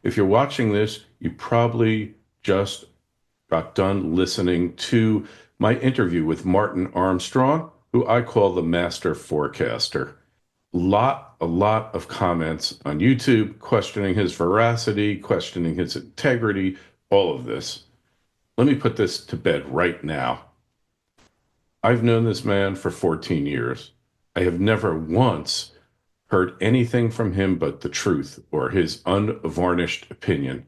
If you're watching this, you probably just got done listening to my interview with Martin Armstrong, who I call the master forecaster. A lot of comments on YouTube questioning his veracity, questioning his integrity, all of this. Let me put this to bed right now. I've known this man for 14 years. I have never once heard anything from him but the truth or his unvarnished opinion.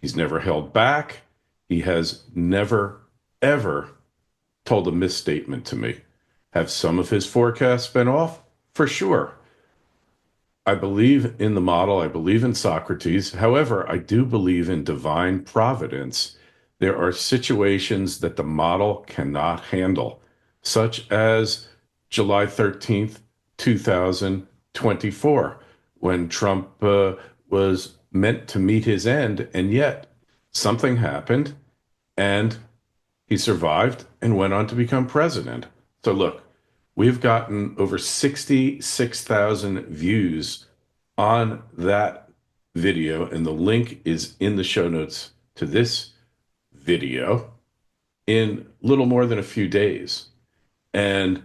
He's never held back. He has never, ever told a misstatement to me. Have some of his forecasts been off? For sure. I believe in the model. I believe in Socrates. However, I do believe in divine providence. There are situations that the model cannot handle, such as July 13th, 2024, when Trump was meant to meet his end, and yet something happened and he survived and went on to become president. So look, we've gotten over 66,000 views on that video, and the link is in the show notes to this video in little more than a few days. And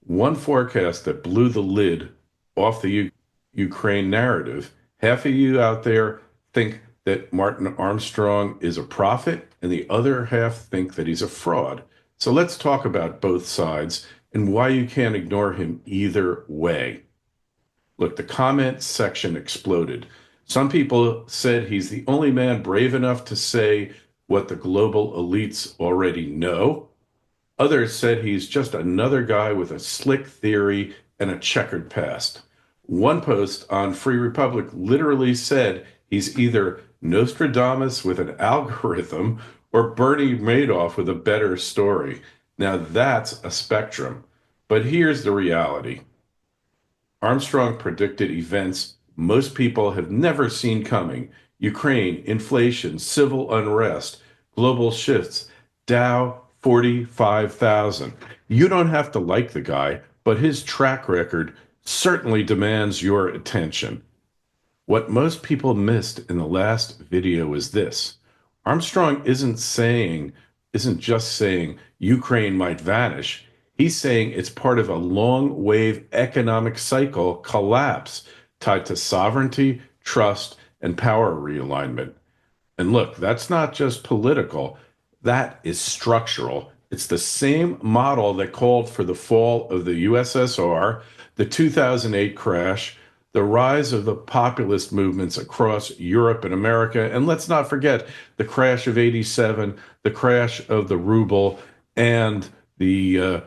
one forecast that blew the lid off the Ukraine narrative, half of you out there think that Martin Armstrong is a prophet, and the other half think that he's a fraud. So let's talk about both sides and why you can't ignore him either way. Look, the comment section exploded. Some people said he's the only man brave enough to say what the global elites already know. Others said he's just another guy with a slick theory and a checkered past. One post on Free Republic literally said he's either Nostradamus with an algorithm or Bernie Madoff with a better story. Now that's a spectrum. But here's the reality. Armstrong predicted events most people have never seen coming: Ukraine, inflation, civil unrest, global shifts, Dow 45,000. You don't have to like the guy, but his track record certainly demands your attention. What most people missed in the last video is this. Armstrong isn't just saying Ukraine might vanish. He's saying it's part of a long wave economic cycle collapse tied to sovereignty, trust, and power realignment. And look, that's not just political, that is structural. It's the same model that called for the fall of the USSR, the 2008 crash, the rise of the populist movements across Europe and America, and let's not forget the crash of '87, the crash of the ruble, and the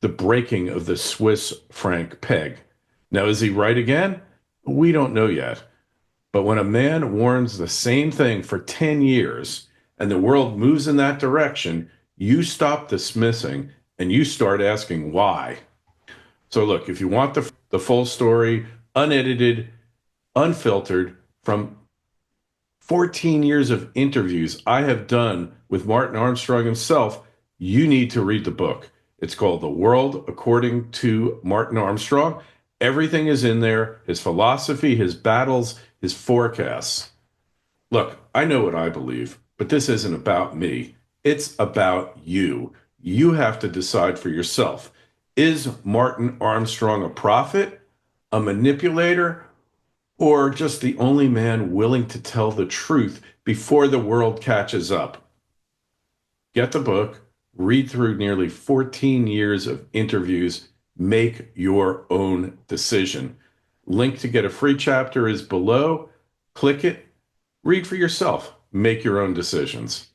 breaking of the Swiss franc peg. Now, is he right again? We don't know yet. But when a man warns the same thing for 10 years and the world moves in that direction, you stop dismissing and you start asking why. So look, if you want the full story, unedited, unfiltered, from 14 years of interviews I have done with Martin Armstrong himself, you need to read the book. It's called The World According to Martin Armstrong. Everything is in there: his philosophy, his battles, his forecasts. Look, I know what I believe, but this isn't about me. It's about you. You have to decide for yourself. Is Martin Armstrong a prophet, a manipulator, or just the only man willing to tell the truth before the world catches up? Get the book, read through nearly 14 years of interviews, make your own decision. Link to get a free chapter is below. Click it, read for yourself, make your own decisions.